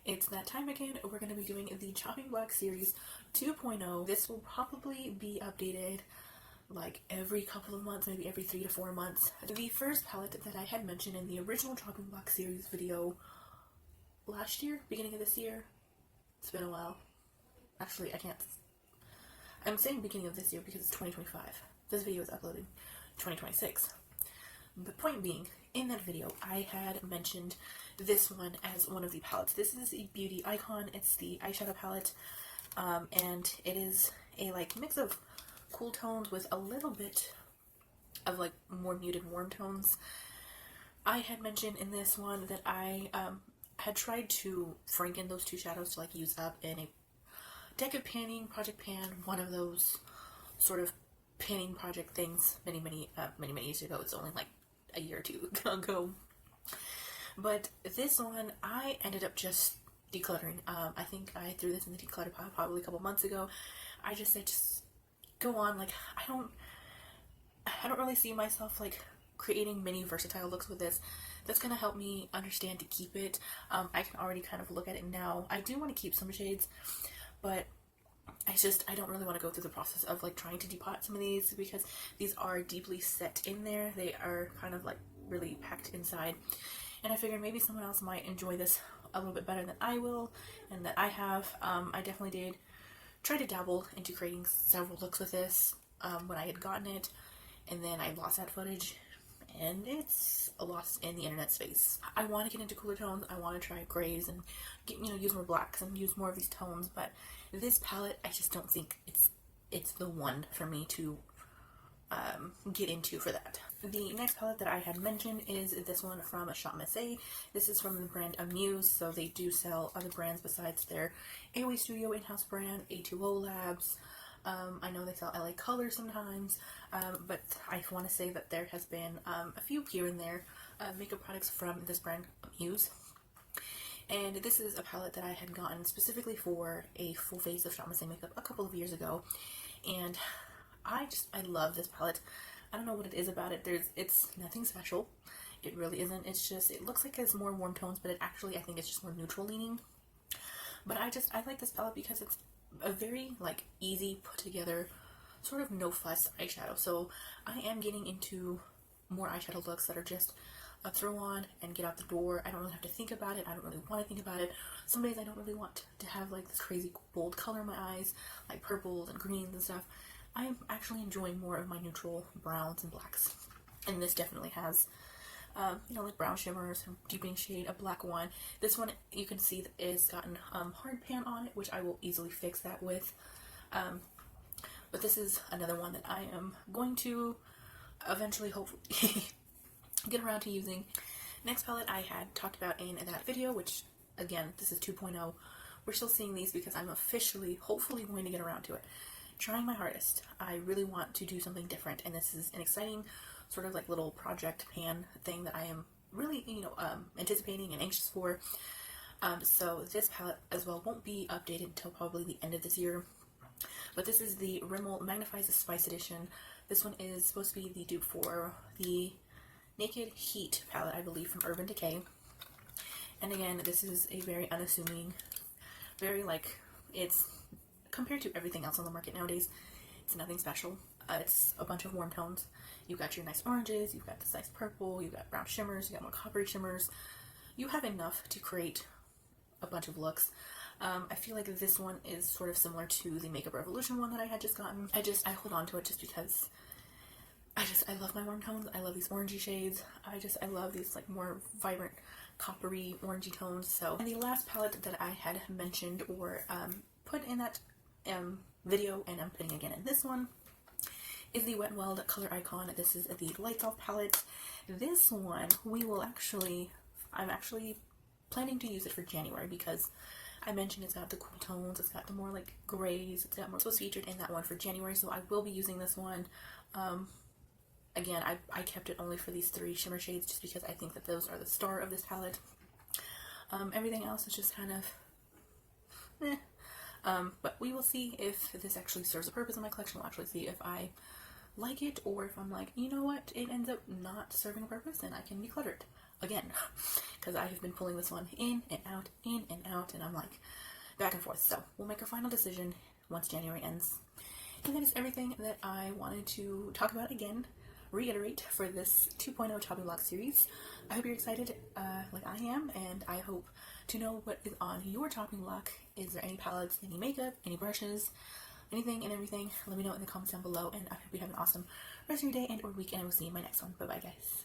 It's that time again. We're going to be doing the Chopping Block Series 2.0. This will probably be updated like every couple of months, maybe every 3 to 4 months. The first palette that I had mentioned in the original Chopping Block Series video last year, beginning of this year, it's been a while. Actually, I'm saying beginning of this year because it's 2025. This video is uploaded 2026. The point being, in that video, I had mentioned this one as one of the palettes. This is a beauty icon. It's the eyeshadow palette, and it is a mix of cool tones with a little bit of more muted warm tones. I had mentioned in this one that I had tried to franken those two shadows to use up in a deck of panning, project pan, one of those sort of panning project things many years ago. It's only a year or two ago. But this one, I ended up just decluttering. I think I threw this in the declutter pile probably a couple months ago. I just said, just go on. I don't really see myself creating many versatile looks with this. That's going to help me understand to keep it. I can already kind of look at it now. I do want to keep some shades, but I don't really want to go through the process of trying to depot some of these because these are deeply set in there. They are kind of really packed inside. And I figured maybe someone else might enjoy this a little bit better than I will and that I have. I definitely did try to dabble into creating several looks with this when I had gotten it, and then I lost that footage and it's lost in the internet space. I want to get into cooler tones. I want to try grays and use more blacks and use more of these tones, but this palette, I just don't think it's the one for me to get into for that. The next palette that I had mentioned is this one from Shop Missy. This is from the brand Amuse, so they do sell other brands besides their Airway Studio in-house brand, A2O Labs. I know they sell LA Color sometimes, but I want to say that there has been a few here and there makeup products from this brand Amuse. And this is a palette that I had gotten specifically for a full face of Shop Missy makeup a couple of years ago, and I love this palette. I don't know what it is about it. It's nothing special. It really isn't. It's just, it looks like it's more warm tones, but I think it's just more neutral leaning. But I like this palette because it's a very easy put together sort of no fuss eyeshadow. So I am getting into more eyeshadow looks that are just a throw on and get out the door. I don't really have to think about it. I don't really want to think about it. Some days I don't really want to have this crazy bold color in my eyes, like purples and greens and stuff. I am actually enjoying more of my neutral browns and blacks. And this definitely has brown shimmers, deepening shade, a black one. This one, you can see, is gotten hard pan on it, which I will easily fix that with. But this is another one that I am going to eventually, hopefully, get around to using. Next palette I had talked about in that video, which, again, this is 2.0. We're still seeing these because I'm officially, hopefully, going to get around to it. Trying my hardest. I really want to do something different, and this is an exciting sort of little project pan thing that I am really, anticipating and anxious for. So this palette as well won't be updated until probably the end of this year. But this is the Rimmel Magnifies the Spice Edition. This one is supposed to be the dupe for the Naked Heat palette, I believe, from Urban Decay. And again, this is a very unassuming, very it's compared to everything else on the market nowadays, it's nothing special. It's a bunch of warm tones. You've got your nice oranges, you've got this nice purple, you've got brown shimmers, you've got more coppery shimmers. You have enough to create a bunch of looks. I feel like this one is sort of similar to the Makeup Revolution one that I had just gotten. I hold on to it just because I love my warm tones. I love these orangey shades. I love these more vibrant coppery orangey tones. So, and the last palette that I had mentioned or put in that video, and I'm putting again in this one, is the Wet n Wild Color Icon. This is the Lights Off palette. This one I'm actually planning to use it for January because I mentioned it's got the cool tones, it's got the more grays, it's got more. So it's featured in that one for January, so I will be using this one. Again, I kept it only for these 3 shimmer shades just because I think that those are the star of this palette. Everything else is just kind of but we will see if this actually serves a purpose in my collection. We'll actually see if I like it, or if I'm you know what, it ends up not serving a purpose and I can declutter it. again, because I have been pulling this one in and out, and I'm like back and forth. So we'll make a final decision once January ends. And that is everything that I wanted to talk about again, reiterate for this 2.0 chopping block series. I hope you're excited like I am, and I hope to know what is on your chopping block. Is there any palettes, any makeup, any brushes, anything and everything? Let me know in the comments down below, and I hope you have an awesome rest of your day and or week, and I will see you in my next one. Bye bye, guys.